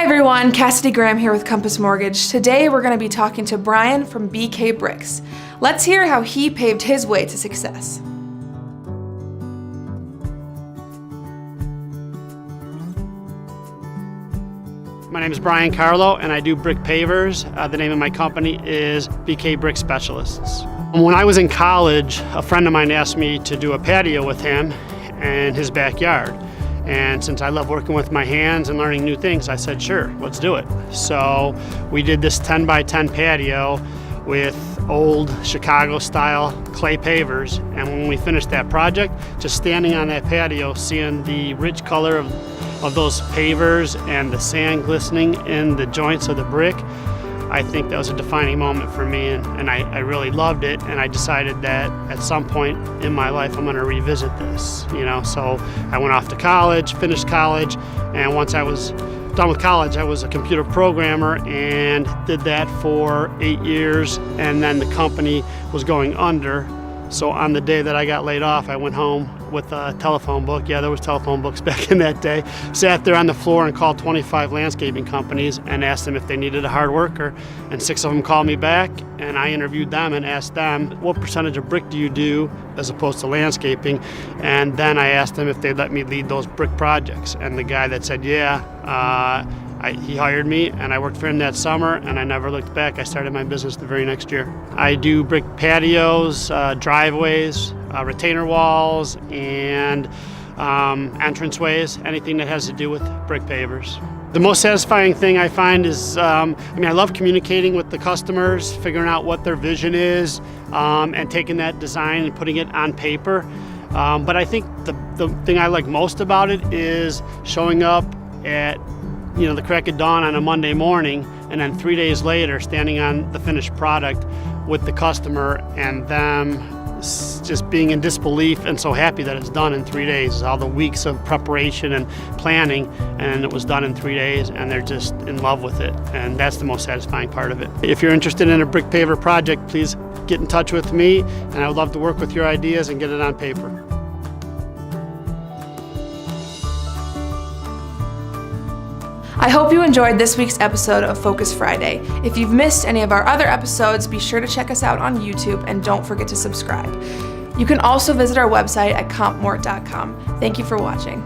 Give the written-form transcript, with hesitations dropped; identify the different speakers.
Speaker 1: everyone, Cassidy Graham here with Compass Mortgage. Today we're going to be talking to Brian from BK Bricks. Let's hear how he paved his way to success.
Speaker 2: My name is Brian Carlo and I do brick pavers. The name of my company is BK Brick Specialists. When I was in college, a friend of mine asked me to do a patio with him in his backyard. And since I love working with my hands and learning new things, I said, sure, let's do it. So we did this 10 by 10 patio with old Chicago-style clay pavers. And when we finished that project, just standing on that patio, seeing the rich color of those pavers and the sand glistening in the joints of the brick, I think that was a defining moment for me, and I really loved it, and I decided that at some point in my life I'm going to revisit this, So I went off to college, finished college, and once I was done with college, I was a computer programmer and did that for 8 years, and then the company was going under. So on the day that I got laid off, I went home with a telephone book. Yeah, there was telephone books back in that day. Sat there on the floor and called 25 landscaping companies and asked them if they needed a hard worker. And 6 of them called me back, and I interviewed them and asked them, what percentage of brick do you do as opposed to landscaping? And then I asked them if they'd let me lead those brick projects. And the guy that said, yeah, he hired me, and I worked for him that summer, and I never looked back. I started my business the very next year. I do brick patios, driveways, retainer walls, and entranceways, anything that has to do with brick pavers. The most satisfying thing I find is, I love communicating with the customers, figuring out what their vision is, and taking that design and putting it on paper. But I think the thing I like most about it is showing up at the crack of dawn on a Monday morning, and then 3 days later standing on the finished product with the customer and them just being in disbelief and so happy that it's done in 3 days. All the weeks of preparation and planning, and it was done in 3 days, and they're just in love with it, and that's the most satisfying part of it. If you're interested in a brick paver project, please get in touch with me, and I would love to work with your ideas and get it on paper.
Speaker 1: I hope you enjoyed this week's episode of Focus Friday. If you've missed any of our other episodes, be sure to check us out on YouTube and don't forget to subscribe. You can also visit our website at compmort.com. Thank you for watching.